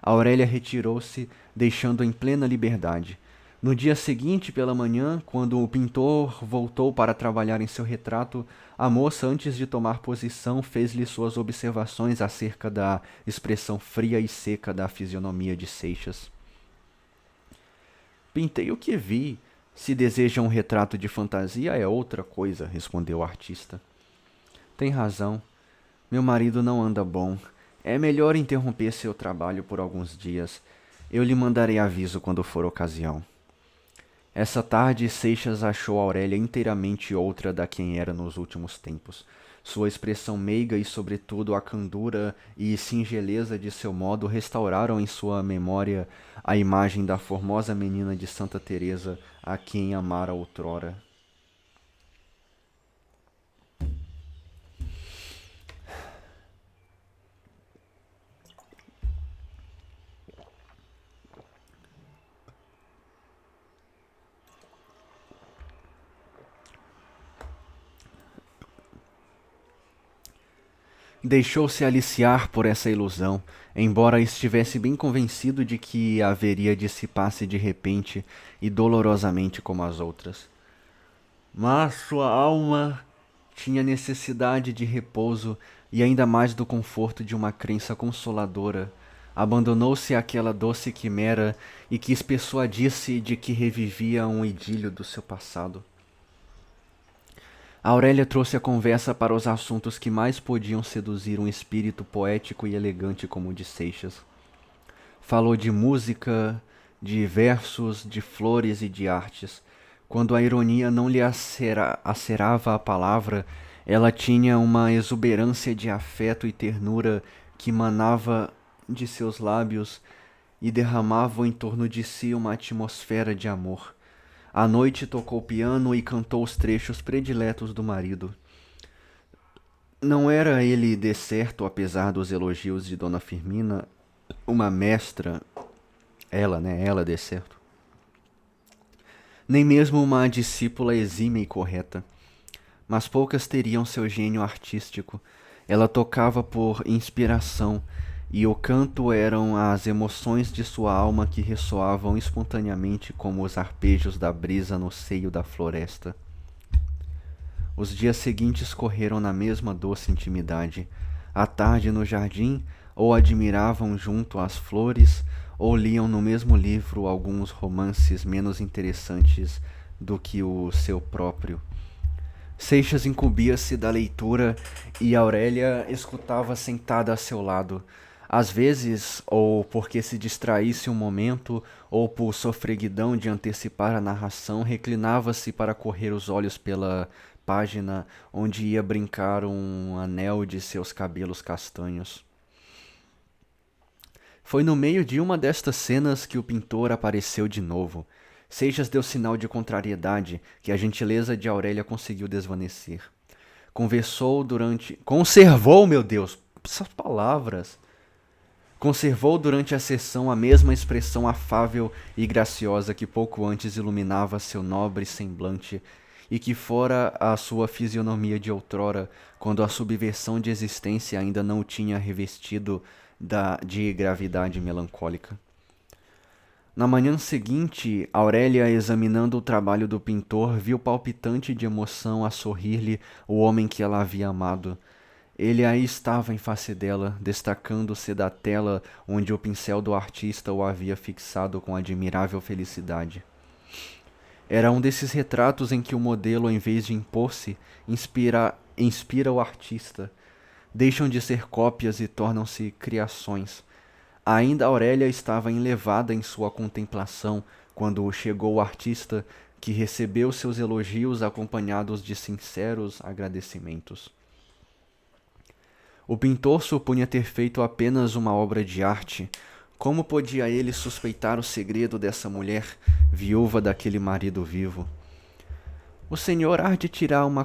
Aurélia retirou-se, deixando-o em plena liberdade. No dia seguinte, pela manhã, quando o pintor voltou para trabalhar em seu retrato, a moça, antes de tomar posição, fez-lhe suas observações acerca da expressão fria e seca da fisionomia de Seixas. Pintei o que vi. Se deseja um retrato de fantasia, é outra coisa, respondeu o artista. Tem razão. Meu marido não anda bom. É melhor interromper seu trabalho por alguns dias. Eu lhe mandarei aviso quando for ocasião. Essa tarde, Seixas achou Aurélia inteiramente outra da quem era nos últimos tempos. Sua expressão meiga e, sobretudo, a candura e singeleza de seu modo restauraram em sua memória a imagem da formosa menina de Santa Teresa a quem amara outrora. Deixou-se aliciar por essa ilusão, embora estivesse bem convencido de que haveria dissipar-se de repente e dolorosamente como as outras. Mas sua alma tinha necessidade de repouso e ainda mais do conforto de uma crença consoladora. Abandonou-se àquela doce quimera e quis persuadir-se de que revivia um idílio do seu passado. Aurélia trouxe a conversa para os assuntos que mais podiam seduzir um espírito poético e elegante como o de Seixas. Falou de música, de versos, de flores e de artes. Quando a ironia não lhe acerava a palavra, ela tinha uma exuberância de afeto e ternura que manava de seus lábios e derramava em torno de si uma atmosfera de amor. À noite tocou piano e cantou os trechos prediletos do marido. Não era ele, de certo, apesar dos elogios de Dona Firmina, uma mestra, ela, de certo, nem mesmo uma discípula exímia e correta, mas poucas teriam seu gênio artístico. Ela tocava por inspiração, e o canto eram as emoções de sua alma que ressoavam espontaneamente como os arpejos da brisa no seio da floresta. Os dias seguintes correram na mesma doce intimidade. À tarde no jardim, ou admiravam junto às flores, ou liam no mesmo livro alguns romances menos interessantes do que o seu próprio. Seixas incumbia-se da leitura e Aurélia escutava sentada a seu lado. Às vezes, ou porque se distraísse um momento, ou por sofreguidão de antecipar a narração, reclinava-se para correr os olhos pela página onde ia brincar um anel de seus cabelos castanhos. Foi no meio de uma destas cenas que o pintor apareceu de novo. Seixas deu sinal de contrariedade que a gentileza de Aurélia conseguiu desvanecer. Conservou, meu Deus, essas palavras! Conservou durante a sessão a mesma expressão afável e graciosa que pouco antes iluminava seu nobre semblante e que fora a sua fisionomia de outrora, quando a subversão de existência ainda não o tinha revestido de gravidade melancólica. Na manhã seguinte, Aurélia, examinando o trabalho do pintor, viu palpitante de emoção a sorrir-lhe o homem que ela havia amado. Ele aí estava em face dela, destacando-se da tela onde o pincel do artista o havia fixado com admirável felicidade. Era um desses retratos em que o modelo, em vez de impor-se, inspira o artista. Deixam de ser cópias e tornam-se criações. Ainda Aurélia estava enlevada em sua contemplação quando chegou o artista, que recebeu seus elogios acompanhados de sinceros agradecimentos. O pintor supunha ter feito apenas uma obra de arte. Como podia ele suspeitar o segredo dessa mulher, viúva daquele marido vivo? O senhor há de tirar uma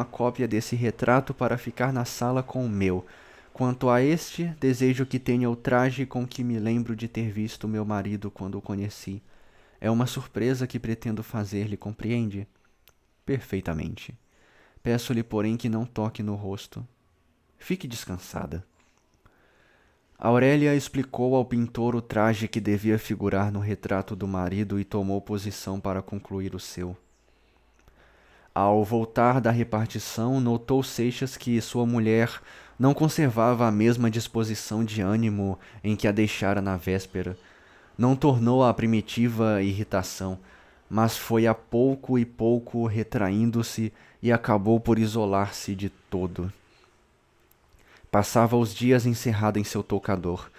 cópia desse retrato para ficar na sala com o meu. Quanto a este, desejo que tenha o traje com que me lembro de ter visto meu marido quando o conheci. É uma surpresa que pretendo fazer-lhe, compreende? Perfeitamente. Peço-lhe, porém, que não toque no rosto. Fique descansada. Aurélia explicou ao pintor o traje que devia figurar no retrato do marido e tomou posição para concluir o seu. Ao voltar da repartição, notou Seixas que sua mulher não conservava a mesma disposição de ânimo em que a deixara na véspera. Não tornou a primitiva irritação, mas foi a pouco e pouco retraindo-se e acabou por isolar-se de todo. Passava os dias encerrada em seu toucador.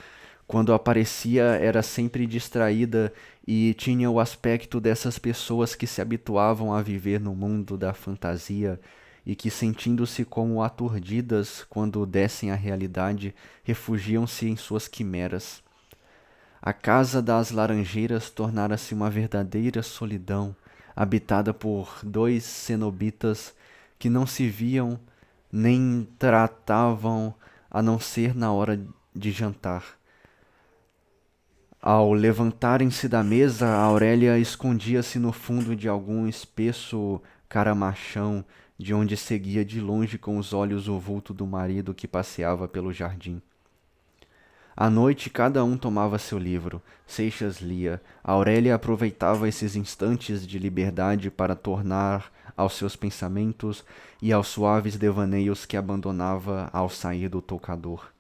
Quando aparecia, era sempre distraída e tinha o aspecto dessas pessoas que se habituavam a viver no mundo da fantasia e que, sentindo-se como aturdidas quando descem à realidade, refugiam-se em suas quimeras. A casa das Laranjeiras tornara-se uma verdadeira solidão, habitada por dois cenobitas que não se viam nem tratavam a não ser na hora de jantar. Ao levantarem-se da mesa, Aurélia escondia-se no fundo de algum espesso caramachão, de onde seguia de longe com os olhos o vulto do marido que passeava pelo jardim. À noite, cada um tomava seu livro. Seixas lia. Aurélia aproveitava esses instantes de liberdade para tornar aos seus pensamentos e aos suaves devaneios que abandonava ao sair do toucador.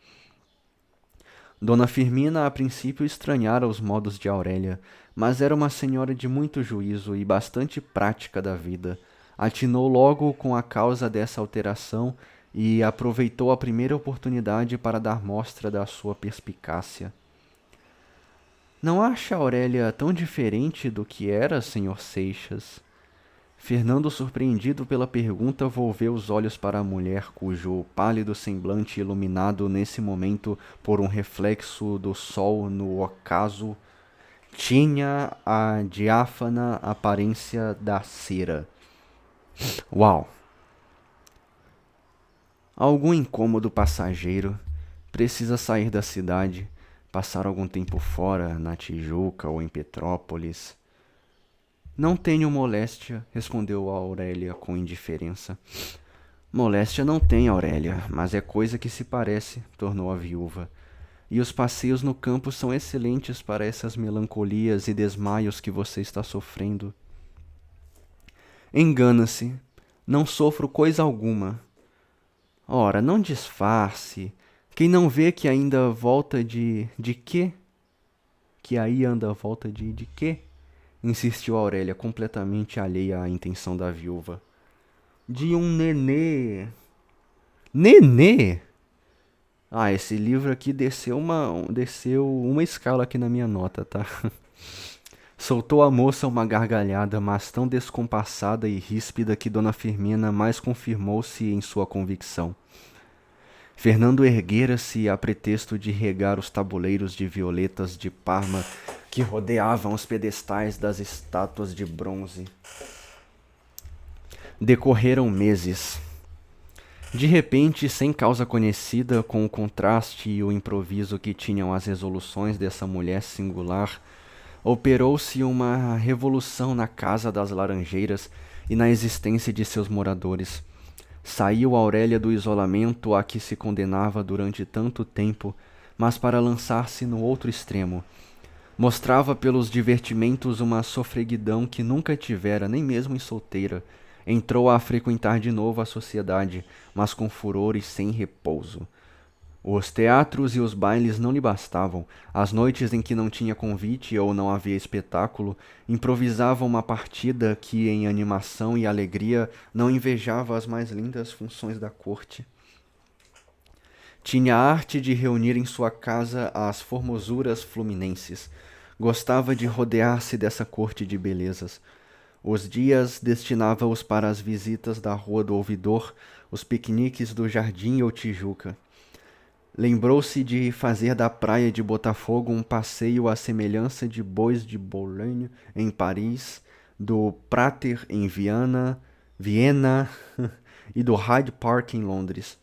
Dona Firmina a princípio estranhara os modos de Aurélia, mas era uma senhora de muito juízo e bastante prática da vida. Atinou logo com a causa dessa alteração e aproveitou a primeira oportunidade para dar mostra da sua perspicácia. Não acha Aurélia tão diferente do que era, senhor Seixas? Fernando, surpreendido pela pergunta, volveu os olhos para a mulher, cujo pálido semblante, iluminado nesse momento por um reflexo do sol no ocaso, tinha a diáfana aparência da cera. Uau! Algum incômodo passageiro. Precisa sair da cidade, passar algum tempo fora, na Tijuca ou em Petrópolis. Não tenho moléstia, respondeu Aurélia com indiferença. Moléstia não tem, Aurélia, mas é coisa que se parece, tornou a viúva. E os passeios no campo são excelentes para essas melancolias e desmaios que você está sofrendo. Engana-se. Não sofro coisa alguma. Ora, não disfarce. Quem não vê que ainda volta de quê? Que aí anda a volta de quê? Insistiu Aurélia, completamente alheia à intenção da viúva. De um nenê. Nenê? Ah, esse livro aqui desceu uma escala aqui na minha nota, tá? Soltou a moça uma gargalhada, mas tão descompassada e ríspida que Dona Firmina mais confirmou-se em sua convicção. Fernando erguera-se a pretexto de regar os tabuleiros de violetas de Parma que rodeavam os pedestais das estátuas de bronze. Decorreram meses. De repente, sem causa conhecida, com o contraste e o improviso que tinham as resoluções dessa mulher singular, operou-se uma revolução na casa das Laranjeiras e na existência de seus moradores. Saiu Aurélia do isolamento a que se condenava durante tanto tempo, mas para lançar-se no outro extremo. Mostrava pelos divertimentos uma sofreguidão que nunca tivera, nem mesmo em solteira. Entrou a frequentar de novo a sociedade, mas com furor e sem repouso. Os teatros e os bailes não lhe bastavam. As noites em que não tinha convite ou não havia espetáculo, improvisava uma partida que, em animação e alegria, não invejava as mais lindas funções da corte. Tinha a arte de reunir em sua casa as formosuras fluminenses. Gostava de rodear-se dessa corte de belezas. Os dias destinava-os para as visitas da Rua do Ouvidor, os piqueniques do Jardim ou Tijuca. Lembrou-se de fazer da praia de Botafogo um passeio à semelhança de Bois de Boulogne em Paris, do Prater em Viena e do Hyde Park em Londres.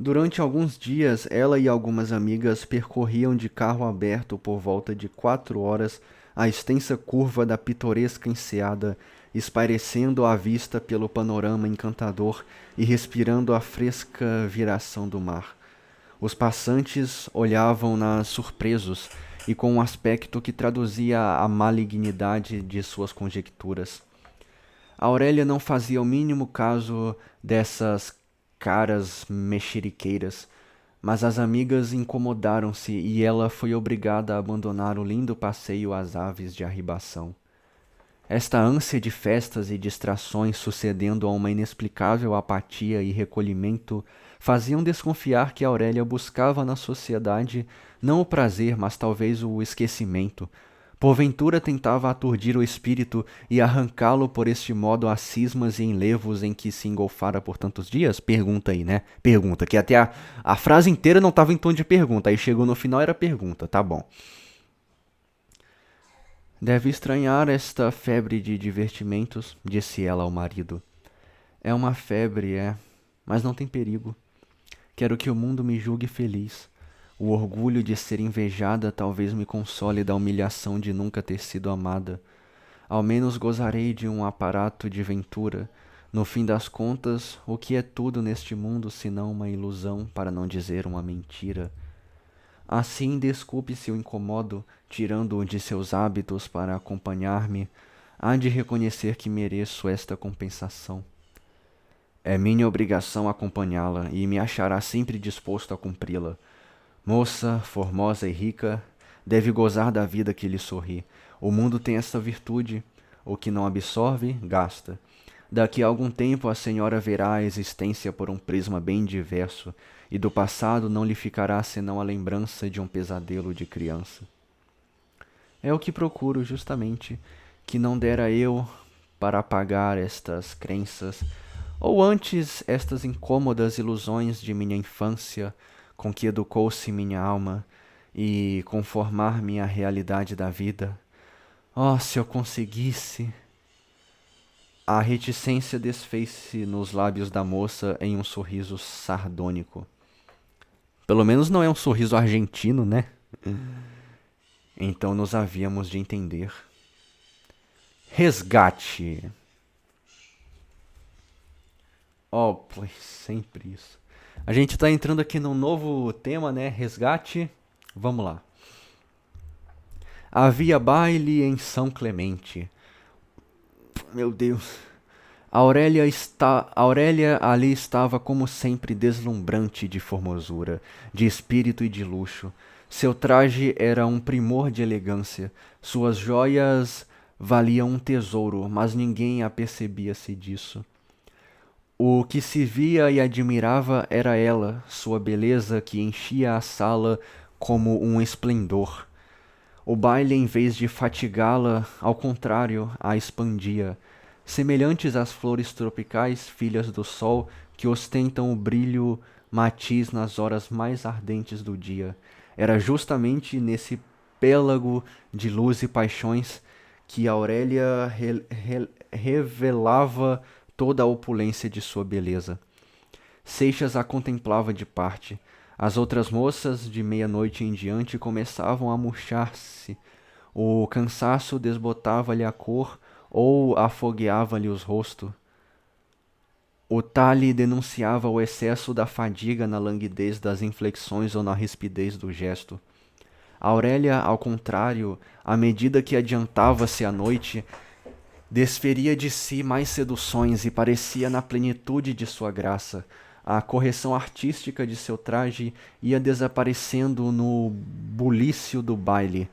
Durante alguns dias, ela e algumas amigas percorriam de carro aberto por volta de 4 horas a extensa curva da pitoresca enseada, espairecendo a vista pelo panorama encantador e respirando a fresca viração do mar. Os passantes olhavam-na surpresos e com um aspecto que traduzia a malignidade de suas conjecturas. Aurélia não fazia o mínimo caso dessas caras mexeriqueiras, mas as amigas incomodaram-se e ela foi obrigada a abandonar o lindo passeio às aves de arribação. Esta ânsia de festas e distrações sucedendo a uma inexplicável apatia e recolhimento faziam desconfiar que Aurélia buscava na sociedade não o prazer, mas talvez o esquecimento. Porventura tentava aturdir o espírito e arrancá-lo por este modo a cismas e enlevos em que se engolfara por tantos dias? Pergunta aí, né? Pergunta, que até a frase inteira não estava em tom de pergunta, aí chegou no final era pergunta, tá bom. Deve estranhar esta febre de divertimentos, disse ela ao marido. É uma febre, mas não tem perigo. Quero que o mundo me julgue feliz. O orgulho de ser invejada talvez me console da humilhação de nunca ter sido amada. Ao menos gozarei de um aparato de ventura. No fim das contas, o que é tudo neste mundo senão uma ilusão, para não dizer uma mentira? Assim, desculpe se o incomodo, tirando-o de seus hábitos para acompanhar-me, há de reconhecer que mereço esta compensação. É minha obrigação acompanhá-la e me achará sempre disposto a cumpri-la. Moça, formosa e rica, deve gozar da vida que lhe sorri. O mundo tem esta virtude: o que não absorve, gasta. Daqui a algum tempo a senhora verá a existência por um prisma bem diverso, e do passado não lhe ficará senão a lembrança de um pesadelo de criança. É o que procuro, justamente, que não dera eu para apagar estas crenças, ou antes estas incômodas ilusões de minha infância, com que educou-se minha alma, e conformar-me à realidade da vida. Oh, se eu conseguisse! A reticência desfez-se nos lábios da moça em um sorriso sardônico. Pelo menos não é um sorriso argentino, né? Então nos havíamos de entender. Resgate. Oh, pois sempre isso. A gente tá entrando aqui num novo tema, né? Resgate. Vamos lá. Havia baile em São Clemente. Meu Deus. Aurélia ali estava como sempre deslumbrante de formosura, de espírito e de luxo. Seu traje era um primor de elegância. Suas joias valiam um tesouro, mas ninguém apercebia-se disso. O que se via e admirava era ela, sua beleza que enchia a sala como um esplendor. O baile, em vez de fatigá-la, ao contrário, a expandia. Semelhantes às flores tropicais, filhas do sol, que ostentam o brilho matiz nas horas mais ardentes do dia. Era justamente nesse pélago de luz e paixões que Aurélia revelava toda a opulência de sua beleza. Seixas a contemplava de parte. As outras moças, de meia-noite em diante, começavam a murchar-se. O cansaço desbotava-lhe a cor ou afogueava-lhe os rostos. O talhe denunciava o excesso da fadiga na languidez das inflexões ou na rispidez do gesto. Aurélia, ao contrário, à medida que adiantava-se a noite, desferia de si mais seduções e parecia na plenitude de sua graça. A correção artística de seu traje ia desaparecendo no bulício do baile,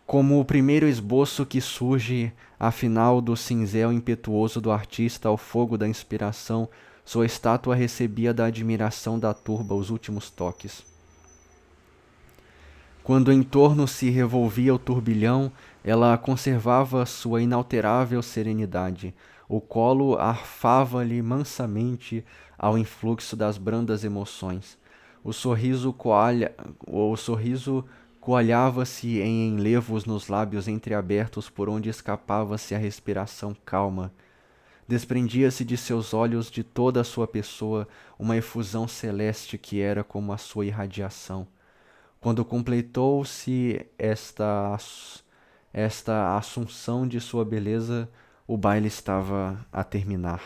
como o primeiro esboço que surge, afinal, do cinzel impetuoso do artista ao fogo da inspiração. Sua estátua recebia da admiração da turba os últimos toques. Quando em torno se revolvia o turbilhão, ela conservava sua inalterável serenidade. O colo arfava-lhe mansamente ao influxo das brandas emoções. O sorriso coalhava-se em enlevos nos lábios entreabertos por onde escapava-se a respiração calma. Desprendia-se de seus olhos, de toda a sua pessoa, uma efusão celeste que era como a sua irradiação. Quando completou-se esta assunção de sua beleza, o baile estava a terminar.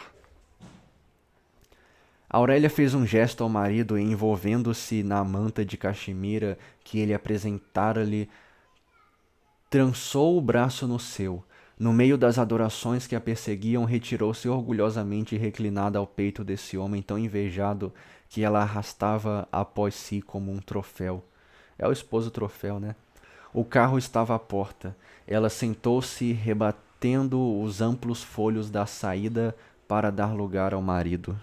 Aurélia fez um gesto ao marido e, envolvendo-se na manta de caxemira que ele apresentara-lhe, trançou o braço no seu. No meio das adorações que a perseguiam, retirou-se orgulhosamente reclinada ao peito desse homem tão invejado que ela arrastava após si como um troféu. É o esposo troféu, né? O carro estava à porta. Ela sentou-se, rebatendo os amplos folhos da saída para dar lugar ao marido.